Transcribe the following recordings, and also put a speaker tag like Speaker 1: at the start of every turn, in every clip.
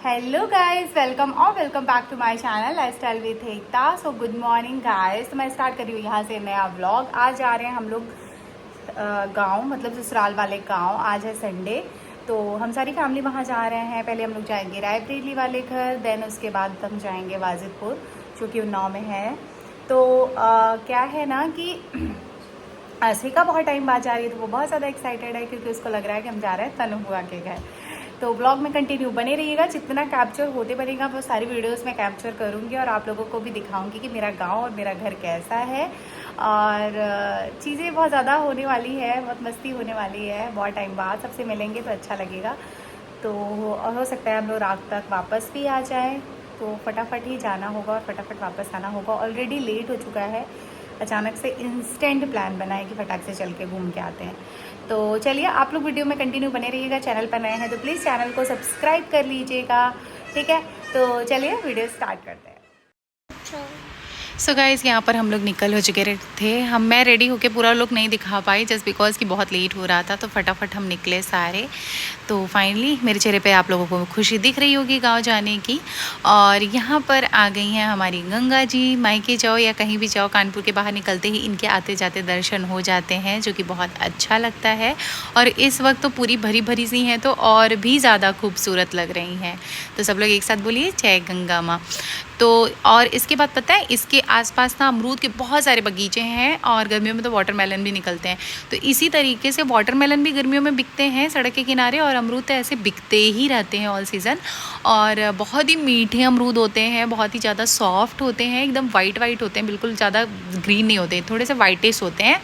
Speaker 1: Hello guys, welcome back to my channel lifestyle with Ekta. So good morning guys. तो मैं start कर रही हूँ यहाँ से नया व्लॉग। आज जा रहे हैं हम लोग गांव, मतलब ससुराल वाले गांव। आज है संडे, तो हम सारी फैमिली वहाँ जा रहे हैं। पहले हम लोग जाएंगे रायबरेली वाले घर, देन उसके बाद हम जाएंगे वाजिदपुर जो कि उन्नाव में है। तो क्या है ना कि आसिका बहुत टाइम बाद जा रही है, तो वो बहुत ज़्यादा एक्साइटेड है क्योंकि उसको लग रहा है कि हम जा रहे हैं तनु बुआ के घर। तो ब्लॉग में कंटिन्यू बने रहिएगा, जितना कैप्चर होते बनेगा वो सारी वीडियोस में कैप्चर करूँगी और आप लोगों को भी दिखाऊंगी कि मेरा गांव और मेरा घर कैसा है। और चीज़ें बहुत ज़्यादा होने वाली है, बहुत मस्ती होने वाली है। बहुत टाइम बाद सबसे मिलेंगे तो अच्छा लगेगा। तो हो सकता है हम लोग रात तक वापस भी आ जाएँ, तो फटाफट ही जाना होगा और फटाफट वापस आना होगा। ऑलरेडी लेट हो चुका है, अचानक से इंस्टेंट प्लान बना है कि फटाक से चल के घूम के आते हैं। तो चलिए, आप लोग वीडियो में कंटिन्यू बने रहिएगा। चैनल पर नए हैं तो प्लीज़ चैनल को सब्सक्राइब कर लीजिएगा, ठीक है। तो चलिए वीडियो स्टार्ट करते हैं। सो गाइज़, यहाँ पर हम लोग निकल हो चुके थे। मैं रेडी होके पूरा लोग नहीं दिखा पाई जस्ट बिकॉज कि बहुत लेट हो रहा था, तो फटाफट हम निकले सारे। तो फाइनली मेरे चेहरे पे आप लोगों को खुशी दिख रही होगी गांव जाने की। और यहाँ पर आ गई हैं हमारी गंगा जी। मायके जाओ या कहीं भी जाओ, कानपुर के बाहर निकलते ही इनके आते जाते दर्शन हो जाते हैं, जो कि बहुत अच्छा लगता है। और इस वक्त तो पूरी भरी भरी सी हैं, तो और भी ज़्यादा खूबसूरत लग रही हैं। तो सब लोग एक साथ बोलिए जय गंगा माँ। तो और इसके बाद पता है, इसके आसपास ना अमरूद के बहुत सारे बगीचे हैं और गर्मियों में तो वाटरमेलन भी निकलते हैं। तो इसी तरीके से वाटरमेलन भी गर्मियों में बिकते हैं सड़क के किनारे, और अमरूद तो ऐसे बिकते ही रहते हैं ऑल सीज़न। और बहुत ही मीठे अमरूद होते हैं, बहुत ही ज़्यादा सॉफ्ट होते हैं, एकदम वाइट वाइट होते हैं, बिल्कुल ज़्यादा ग्रीन नहीं होते, थोड़े से वाइटिश होते हैं।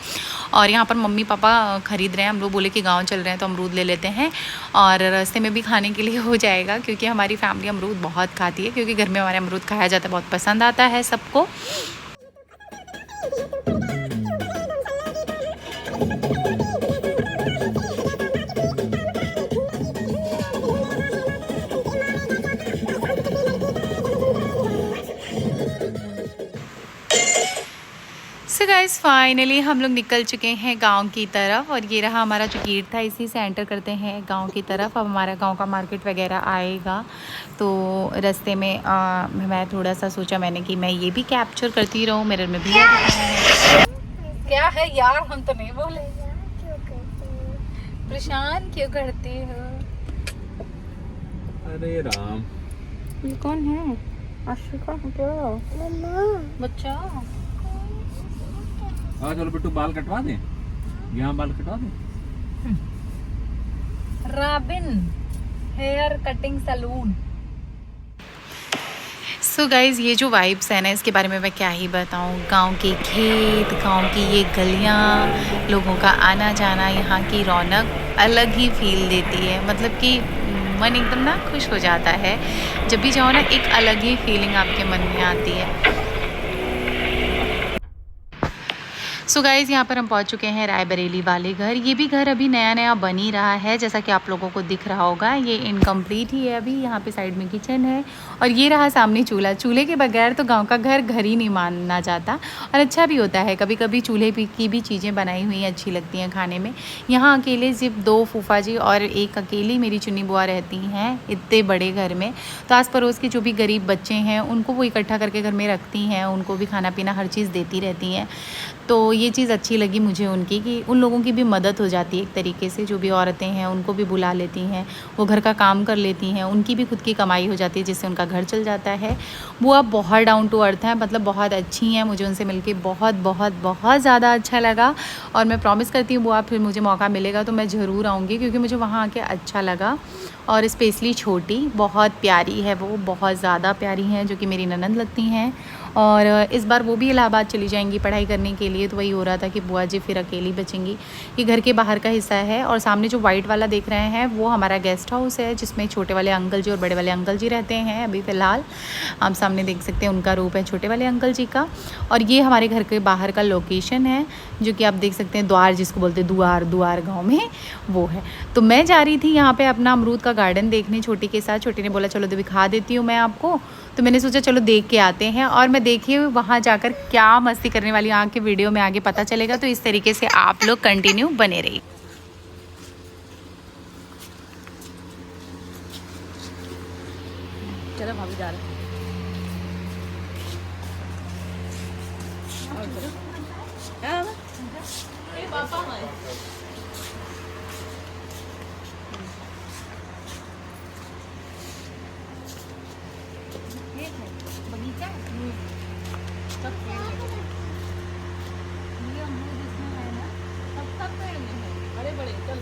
Speaker 1: और यहाँ पर मम्मी पापा ख़रीद रहे हैं। हम लोग बोले कि गाँव चल रहे हैं तो अमरूद ले लेते हैं, और रास्ते में भी खाने के लिए हो जाएगा, क्योंकि हमारी फैमिली अमरूद बहुत खाती है, क्योंकि घर में हमारे अमरूद खाया जाता है, बहुत पसंद आता है सबको। सो गाइस, फाइनली हम लोग निकल चुके हैं गांव की तरफ, और ये रहा हमारा जो गेट था, इसी से एंटर करते हैं गांव की तरफ। अब हमारा गांव का मार्केट वगैरह आएगा, तो रास्ते में मैं थोड़ा सा सोचा मैंने कि मैं ये भी कैप्चर करती रहूँ, मेरे में भी क्या है यार, हम तो नहीं बोले। परेशान क्यों करती हो?
Speaker 2: अरे राम,
Speaker 1: ये कौन है? आशिका बच्चा।
Speaker 2: हाँ चलो बिट्टू, बाल कटवा दें, यहाँ बाल कटवा दें।
Speaker 1: Robin hair cutting salon. So guys, ये जो वाइब्स है ना, इसके बारे में मैं क्या ही बताऊँ। गांव के खेत, गांव की ये गलियाँ, लोगों का आना जाना, यहाँ की रौनक अलग ही फील देती है। मतलब कि मन एकदम ना खुश हो जाता है जब भी जाओ ना, एक अलग ही फीलिंग आपके मन में आती है। सो गाइज़, यहाँ पर हम पहुँच चुके हैं रायबरेली वाले घर। ये भी घर अभी नया नया बन ही रहा है, जैसा कि आप लोगों को दिख रहा होगा। ये इनकम्प्लीट ही है अभी। यहाँ पे साइड में किचन है, और ये रहा सामने चूल्हा। चूल्हे के बगैर तो गांव का घर घर ही नहीं माना जाता, और अच्छा भी होता है। कभी कभी चूल्हे की भी चीज़ें बनाई हुई अच्छी लगती हैं खाने में। यहाँ अकेले सिर्फ 2 फूफा जी और एक अकेली मेरी चुन्नी बुआ रहती हैं इतने बड़े घर में। तो आस पड़ोस के जो भी गरीब बच्चे हैं उनको वो इकट्ठा करके घर में रखती हैं, उनको भी खाना पीना हर चीज़ देती रहती हैं। तो ये चीज़ अच्छी लगी मुझे उनकी, कि उन लोगों की भी मदद हो जाती है एक तरीके से। जो भी औरतें हैं उनको भी बुला लेती हैं, वो घर का काम कर लेती हैं, उनकी भी खुद की कमाई हो जाती है, जिससे उनका घर चल जाता है। वो अब बहुत डाउन टू अर्थ हैं, मतलब बहुत अच्छी हैं। मुझे उनसे मिलके बहुत बहुत बहुत ज़्यादा अच्छा लगा, और मैं प्रॉमिस करती हूँ बुआ, फिर मुझे मौका मिलेगा तो मैं ज़रूर आऊँगी, क्योंकि मुझे वहाँ आके अच्छा लगा। और स्पेशली छोटी बहुत प्यारी है, वो बहुत ज़्यादा प्यारी हैं, जो कि मेरी ननंद लगती हैं। और इस बार वो भी इलाहाबाद चली जाएंगी पढ़ाई करने के लिए, तो वही हो रहा था कि बुआ जी फिर अकेली बचेंगी। ये घर के बाहर का हिस्सा है, और सामने जो वाइट वाला देख रहे हैं वो हमारा गेस्ट हाउस है, जिसमें छोटे वाले अंकल जी और बड़े वाले अंकल जी रहते हैं। अभी फ़िलहाल आप सामने देख सकते हैं, उनका रूप है छोटे वाले अंकल जी का। और ये हमारे घर के बाहर का लोकेशन है, जो कि आप देख सकते हैं, द्वार जिसको बोलते हैं, दुआर गाँव में वो है। तो मैं जा रही थी यहाँ पर अपना अमरूद का गार्डन देखने छोटी के साथ। छोटी ने बोला चलो दिखा देती हूँ मैं आपको, तो मैंने सोचा चलो देख के आते हैं। और मैं देखिए वहाँ जाकर क्या मस्ती करने वाली हूँ, आगे वीडियो में आगे पता चलेगा। तो इस तरीके से आप लोग कंटिन्यू बने रहिए।
Speaker 3: चलो भाभी जा रहे हैं। पापा हमारे
Speaker 1: बगीचा सब पेड़ लगे। ये अमरूद इसमें है ना, सब पेड़ में है,
Speaker 3: बड़े बड़े। चल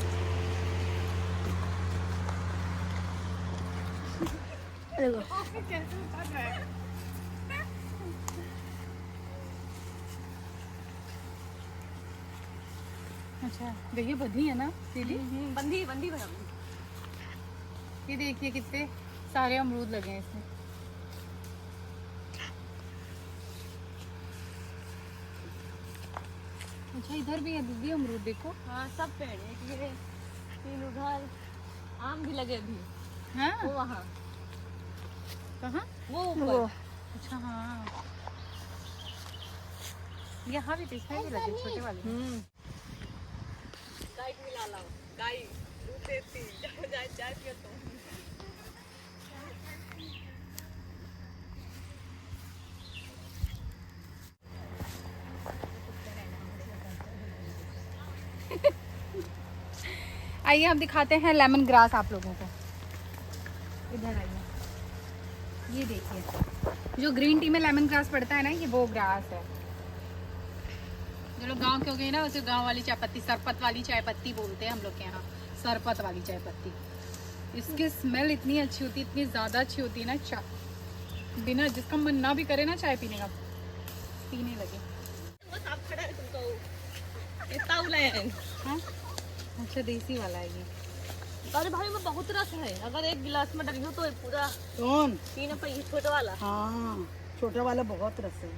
Speaker 1: कैसे उतर रहा है। अच्छा देखिए बंधी है ना दीदी,
Speaker 3: बंदी बंदी बना।
Speaker 1: ये देखिए कितने सारे अमरूद लगे हैं इसमें। अच्छा इधर भी है दीदी अमरूद, देखो।
Speaker 3: हाँ सब पेड़ है, ये 3 उधर, आम भी लगे अभी।
Speaker 1: हाँ
Speaker 3: वो वहाँ,
Speaker 1: कहाँ?
Speaker 3: वो ऊपर।
Speaker 1: अच्छा हाँ, यहाँ भी इसमें भी लगे छोटे वाले।
Speaker 3: गाय को मिला लाओ, गाय दूध देती, जाओ जाए चाय पियो तो।
Speaker 1: आइए हम दिखाते हैं लेमन ग्रास आप लोगों को। इधर आइए, ये देखिए जो ग्रीन टी में लेमन ग्रास पड़ता है ना, ये वो ग्रास है। जो लोग गांव के हो गए ना, उसे गांव वाली चाय पत्ती, सरपत वाली चाय पत्ती बोलते हैं हम लोग के यहाँ, सरपत वाली चाय पत्ती। इसकी स्मेल इतनी अच्छी होती है, इतनी ज़्यादा अच्छी होती है ना, चाय बिना जिसका मन ना भी करे ना चाय पीने का, पीने लगे।
Speaker 3: वो साफ खड़ा है तुमको, ये ताउला है।
Speaker 1: हाँ अच्छा देसी वाला है ये।
Speaker 3: अरे भाई में बहुत रस है, अगर एक गिलास में डालियो तो पूरा
Speaker 4: कौन?
Speaker 3: पीना पे। छोटा वाला,
Speaker 4: हाँ छोटा वाला बहुत रस है।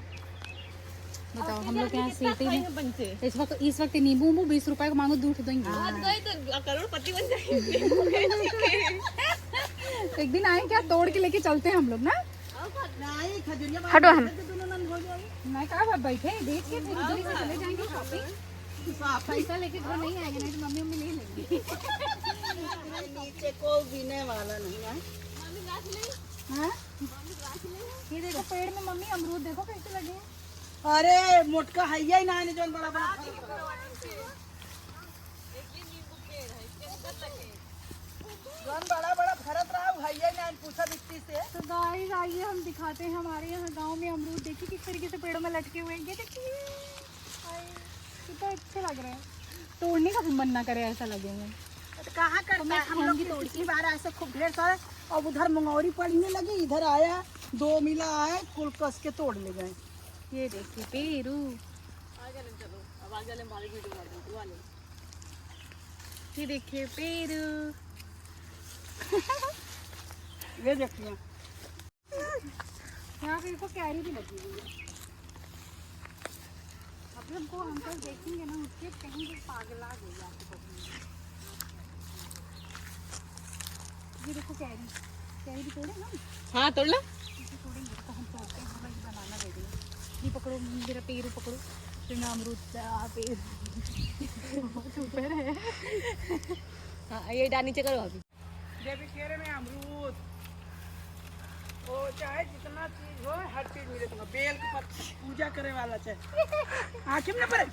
Speaker 1: बताओ हम लोग यहाँ सिटी में
Speaker 3: बनते
Speaker 1: इस वक्त नींबू 20 रुपए का मांगो दूध देंगे।
Speaker 3: गए तो करोड़पति बन जाएंगे।
Speaker 1: एक दिन आए क्या, तोड़ के लेके चलते हैं हम लोग ना।
Speaker 4: नहीं खजूरिया
Speaker 1: हटो हम
Speaker 4: दोनों नंद हो जाएगी।
Speaker 1: मैं कहा बैठे देख के फिर उधर ही से चले जाएंगे शॉपिंग। पैसा लेके घर नहीं आएंगे, नहीं तो मम्मी ले लेंगी।
Speaker 4: नीचे को बीने वाला नहीं है।
Speaker 1: हाँ? ये देखो पेड़ में मम्मी अमरूद देखो कैसे लगे हैं।
Speaker 4: अरे मोटका हैया ही ना है जो बड़ा बड़ा। बड़ा बड़ा फरत रहा हैया ही ना, पूछा मिट्टी से।
Speaker 1: तो गाइस आइए हम दिखाते हैं हमारे यहाँ गांव में अमरूद। देखिए किस तरीके से पेड़ों में लटके हुए हैं, ये देखिए कितना अच्छे लग रहे हैं। तोड़ने का भी मन ना करे ऐसा लगेंगे।
Speaker 4: तो कहाँ करता है, हम लोग पिछली बार ऐसे खूब ढेर सारा, और उधर मंगौरी पड़ने लगी, इधर आया 2 मिला आए, कुल कस के तोड़ ले गए।
Speaker 1: ये देखिए पेरू,
Speaker 3: चलो अब आगे वाले हमारी वीडियो बना दो वाले।
Speaker 1: ये देखिए पेरू।
Speaker 4: ये देखिए
Speaker 1: यहाँ पे देखो कैरी भी लगी हुई है। अब हमको अंकल देखेंगे ना, उसके कहीं भी पागला गई आपको। ये देखो कैरी भी तोड़े ना।
Speaker 3: हाँ तोड़ लो।
Speaker 1: इसे तोड़ेंगे तो हम तोड़ते हैं, हमें बनाना दे देंगे। ये पकड़ो मेरा पेरू पकड़ो, फिर ना अमरूद पेड़ बहुत ऊपर है।
Speaker 3: हाँ ये डाल नीचे करो अभी।
Speaker 4: देवी केरे में अमरूद, ओ चाहे जितना चीज हो हर चीज मिले तुमको। बेल के पत्ता पूजा करे वाला चाहे आँखें में न पड़े।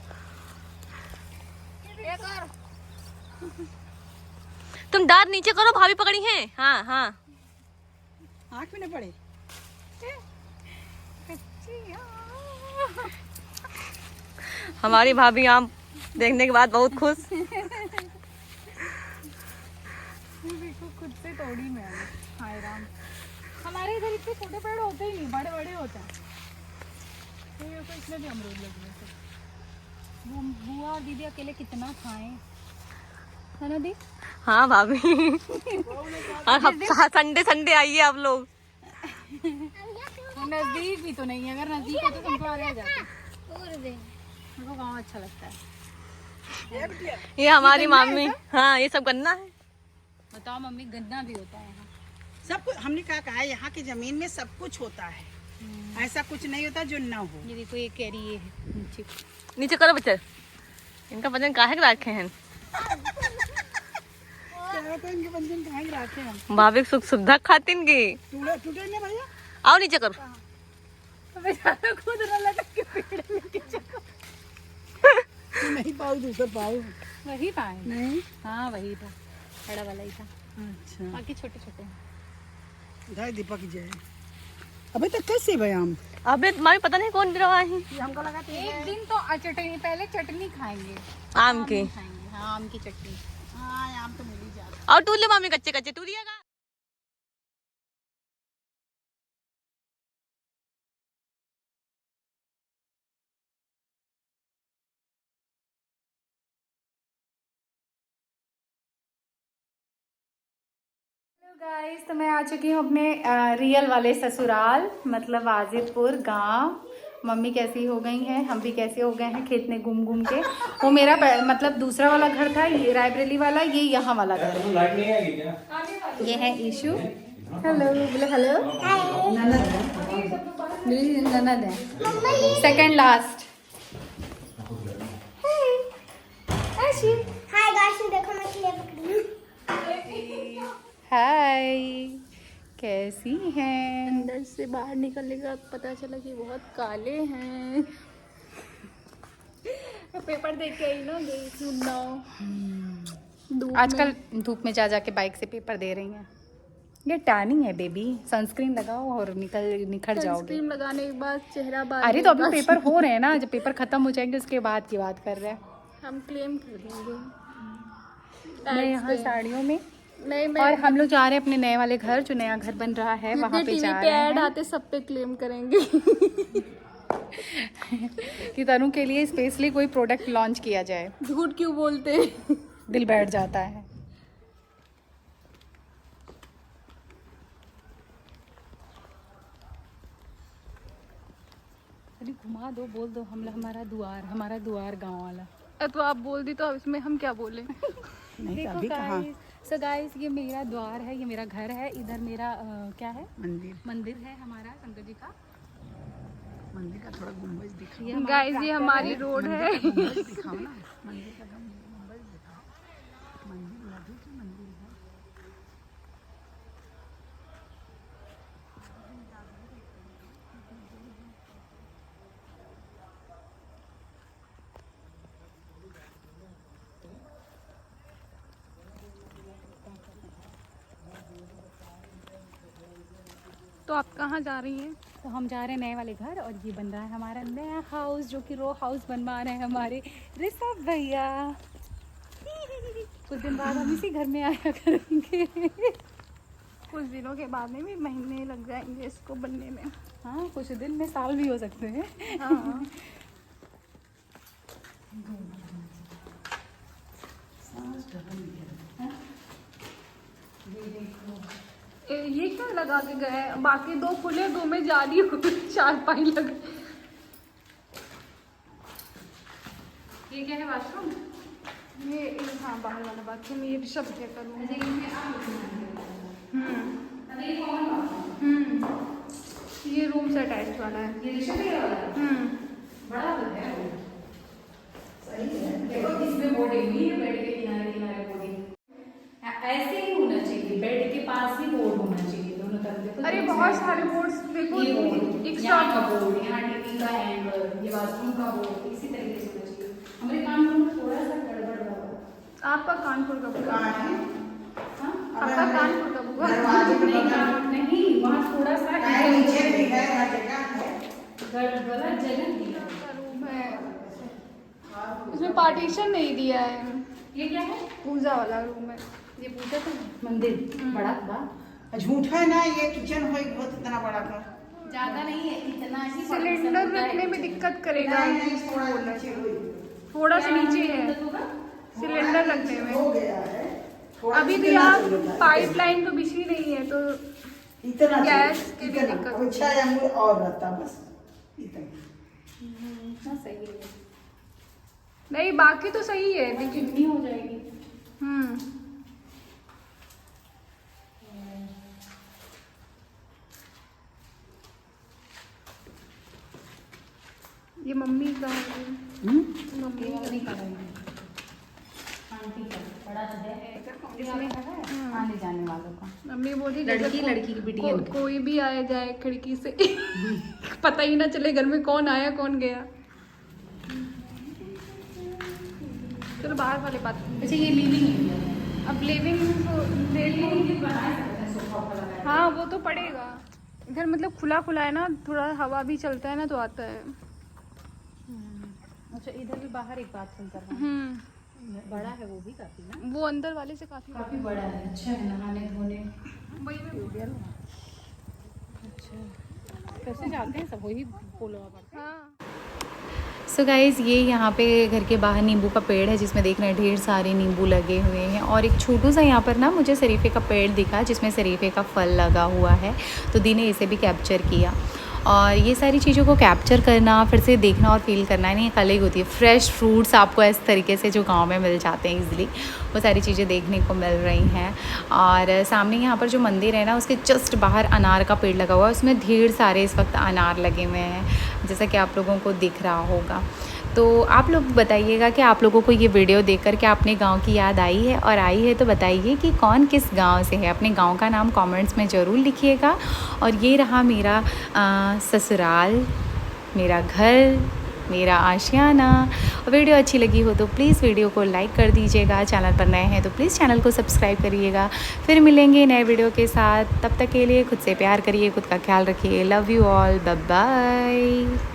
Speaker 3: तुम दांत नीचे करो, भाभी पकड़ी है। हाँ हाँ
Speaker 4: आँख में न पड़े।
Speaker 3: हमारी भाभी आम देखने के बाद बहुत खुश।
Speaker 1: देखो खुद से तोड़ी मैं। हाय राम, हमारे इधर इतने छोटे पेड़ होते ही नहीं, बड़े बड़े होते हैं। तो ये तो इसमें भी अमरूद लगे हैं। बुआ और दीदी अकेले कितना खाएं, है ना दी?
Speaker 3: हाँ भाभी। संडे संडे आइए आप लोग।
Speaker 1: नजदीक भी तो नहीं है, अगर नजदीक होते तो तुमको आ जाते। मेरे को गाँव अच्छा लगता है।
Speaker 3: ये हमारी मम्मी, हाँ ये सब गन्ना है।
Speaker 1: बताओ मम्मी, गन्ना भी होता है यहाँ?
Speaker 4: सब कुछ हमने क्या कहा है, यहाँ की जमीन में सब कुछ होता है, ऐसा कुछ नहीं होता जो ना हो।
Speaker 1: ये देखो ये कैरी, ये है नीचे।
Speaker 3: नीचे करो बच्चे, इनका वजन काहे के रखे हैं।
Speaker 4: आया तो इनके बंधन कहाँ रखे हम
Speaker 3: भाभी सुख सुविधा खातिन की
Speaker 4: टूटे नहीं भैया
Speaker 3: आओ नीचे करो
Speaker 1: खुद लगा के पेड़ लेके चलो।
Speaker 4: नहीं पाऊ दूसरा पाऊ
Speaker 1: वही पाए
Speaker 4: नहीं
Speaker 1: हाँ वही था, बड़ा वाला ही था,
Speaker 4: अच्छा
Speaker 1: बाकी छोटे छोटे हैं।
Speaker 4: धाय दीपक जय अबे तक कैसे भाई आम
Speaker 3: अबे मामी पता नहीं कौन गिरा है
Speaker 4: ये हमको लगा
Speaker 1: एक दिन तो चटनी, पहले चटनी खाएंगे,
Speaker 3: आम की।
Speaker 1: खाएंगे हाँ आम की चटनी।
Speaker 4: हाँ आम तो मिल ही जाता
Speaker 3: और टूर ले मामी कच्चे कच्चे टूरिएगा।
Speaker 1: गाइस तो मैं आ चुकी हूँ अपने रियल वाले ससुराल, मतलब वाजिदपुर गांव। मम्मी कैसी हो गई हैं, हम भी कैसे हो गए हैं खेत में घूम घूम के। वो मेरा मतलब दूसरा वाला घर था, ये रायबरेली वाला, ये यहाँ वाला घर है।
Speaker 2: लाइट नहीं आएगी क्या?
Speaker 1: ये है ईशू, हेलो बोले हेलो, मेरी ननद है, सेकंड लास्ट।
Speaker 5: हाय गाइस, देखो मैं क्लिप पकड़ी हूँ।
Speaker 1: हाय कैसी हैं?
Speaker 3: अंदर से बाहर निकलने का पता चला कि बहुत काले हैं। पेपर देख के आई ना, गई सुनना
Speaker 1: आजकल धूप में जा जाके बाइक से पेपर दे रही हैं। ये टैनिंग है बेबी, सनस्क्रीन लगाओ और निखर जाओगे।
Speaker 3: क्रीम लगाने के बाद चेहरा बाल।
Speaker 1: अरे तो अभी पेपर हो रहे हैं ना, जब पेपर खत्म हो जाएंगे उसके बाद की बात कर रहे हैं।
Speaker 3: हम क्लेम कर देंगे।
Speaker 1: मैं यहाँ साड़ियों में,
Speaker 3: नहीं मैं
Speaker 1: और हम लोग जा रहे हैं अपने नए वाले घर, जो नया घर बन रहा है वहाँ पे
Speaker 3: टीवी
Speaker 1: जा
Speaker 3: पे
Speaker 1: रहे
Speaker 3: ऐड
Speaker 1: हैं
Speaker 3: आते सब पे क्लेम करेंगे।
Speaker 1: कि तनु के लिए स्पेशली कोई प्रोडक्ट लॉन्च किया जाए।
Speaker 3: झूठ क्यों बोलते?
Speaker 1: दिल बैठ जाता है। अरे घुमा दो, बोल दो हमारा दुआर गांव वाला।
Speaker 3: तो आप बोल दी तो अब इसमें हम क्या बोले?
Speaker 4: नहीं
Speaker 1: देखो
Speaker 4: अभी कहाँ
Speaker 1: गाइस, सो गाइस ये मेरा द्वार है, ये मेरा घर है, इधर मेरा क्या है,
Speaker 4: मंदिर
Speaker 1: है हमारा शंकर जी का।
Speaker 4: मंदिर का थोड़ा गुम्बज दिखाओ
Speaker 1: ये हमारा
Speaker 3: गाइस ये
Speaker 1: tractor
Speaker 3: हमारी
Speaker 1: है।
Speaker 3: रोड है।
Speaker 4: गुम्बज दिखाओ ना मंदिर का गुम्बज दिखाओ। मंदिर नदी की मंदिर है।
Speaker 3: तो आप कहाँ जा रही हैं?
Speaker 1: तो हम जा रहे हैं नए वाले घर, और ये बन रहा है हमारा नया हाउस, जो कि रो हाउस बनवा रहे हैं हमारे ऋषभ भैया। कुछ दिन बाद हम इसी घर में आया करेंगे।
Speaker 3: कुछ दिनों के बाद में भी महीने लग जाएंगे इसको बनने में।
Speaker 1: हाँ कुछ दिन में साल भी हो सकते हैं।
Speaker 3: हाँ ये क्या लगा के गए हैं? बाकी दो खुले, दो में जाली हो, चार पाई लगे।
Speaker 1: ये क्या है बाथरूम?
Speaker 3: ये हाँ बाहर वाला बाथरूम, ये ऋषभ भैया का रूम है। ये रूम से अटैच वाला है।
Speaker 1: ये ऋषभ भैया वाला है? बड़ा तो है वो। सही है। देखो इसमें बोर्डिंग हुई है, बेड के किनारे किनारे बोर्डिंग। ऐसे ही होना चाहिए, बेड के पास ही बोर्ड होना चाहिए दोनों तरफ। देखो
Speaker 3: अरे बहुत सारे बोर्ड्स देखो,
Speaker 1: ये बोर्ड,
Speaker 3: एक
Speaker 1: यहाँ
Speaker 3: साथ।
Speaker 1: का बोर्ड, यहाँ टीवी का हैंगर, ये बाथरूम का बोर्ड, इसी तरीके से होना चाहिए। हमारे कानपुर में थोड़ा सा गड़बड़ हुआ है।
Speaker 3: आपका कानपुर का बुआ?
Speaker 1: हाँ?
Speaker 3: आपका कानपुर का बुआ?
Speaker 1: नहीं, वहाँ थोड़ा सा गलत जगह दिया।
Speaker 3: रूम है, इसमें पार्टीशन नहीं दिया है।
Speaker 1: ये क्या है?
Speaker 3: पूजा वाला रूम है।
Speaker 1: ये पूजा तो मंदिर बड़ा बा,
Speaker 4: झूठा है ना, ये किचन हो बहुत इतना बड़ा का।
Speaker 1: ज्यादा नहीं है, इतना ही।
Speaker 3: सिलेंडर रखने में दिक्कत करेगा, इसको बोलना चाहिए। थोड़ा सा नीचे है सिलेंडर रखने में।
Speaker 4: हो गया है
Speaker 3: अभी भी आप पाइपलाइन तो बिछी नहीं है, तो
Speaker 4: इतना
Speaker 3: गैस की भी
Speaker 4: इतना
Speaker 3: दिक्कत
Speaker 4: अच्छा है और रहता बस इतना।
Speaker 1: इतना सही है,
Speaker 3: नहीं बाकी तो सही है। देखिए
Speaker 1: कितनी हो जाएगी।
Speaker 3: ये मम्मी का है।
Speaker 1: ये वाला नहीं कर रही है। हाँ आने जाने वालों का।
Speaker 3: मम्मी बोली
Speaker 1: लड़की लड़की की बिटिया
Speaker 3: कोई भी आया जाए खिड़की से पता ही ना चले घर में कौन आया कौन गया। चलो बाहर वाले बात।
Speaker 1: अच्छा ये लिविंग एरिया,
Speaker 3: अब लिविंग हाँ वो तो पड़ेगा। इधर मतलब खुला खुला है ना, थोड़ा हवा भी चलता है ना तो आता है।
Speaker 1: अच्छा इधर भी बाहर एक बाथरूम कर रहा है, बड़ा है वो भी काफी ना,
Speaker 3: वो अंदर वाले से काफी
Speaker 1: काफी बड़ा है। अच्छा है नहाने धोने।
Speaker 3: वही में बोल दिया।
Speaker 1: अच्छा कैसे जाते हैं सब वही पोलो पर।
Speaker 3: हाँ
Speaker 1: सो गाइज़ ये यहाँ पे घर के बाहर नींबू का पेड़ है जिसमें देख रहे हैं ढेर सारे नींबू लगे हुए हैं, और एक छोटू सा यहाँ पर ना मुझे शरीफे का पेड़ दिखा जिसमें शरीफे का फल लगा हुआ है, तो दी ने इसे भी कैप्चर किया। और ये सारी चीज़ों को कैप्चर करना, फिर से देखना और फील करना नहीं एक अलग होती है। फ्रेश फ्रूट्स आपको इस तरीके से जो गांव में मिल जाते हैं इजीली, वो सारी चीज़ें देखने को मिल रही हैं। और सामने यहाँ पर जो मंदिर है ना उसके जस्ट बाहर अनार का पेड़ लगा हुआ है, उसमें ढेर सारे इस वक्त अनार लगे हुए हैं जैसा कि आप लोगों को दिख रहा होगा। तो आप लोग बताइएगा कि आप लोगों को ये वीडियो देखकर क्या अपने गांव की याद आई है, और आई है तो बताइए कि कौन किस गांव से है। अपने गांव का नाम कमेंट्स में ज़रूर लिखिएगा। और ये रहा मेरा ससुराल, मेरा घर, मेरा आशियाना। वीडियो अच्छी लगी हो तो प्लीज़ वीडियो को लाइक कर दीजिएगा। चैनल पर नए हैं तो प्लीज़ चैनल को सब्सक्राइब करिएगा। फिर मिलेंगे नए वीडियो के साथ, तब तक के लिए खुद से प्यार करिए, खुद का ख्याल रखिए। Love you all, bye bye.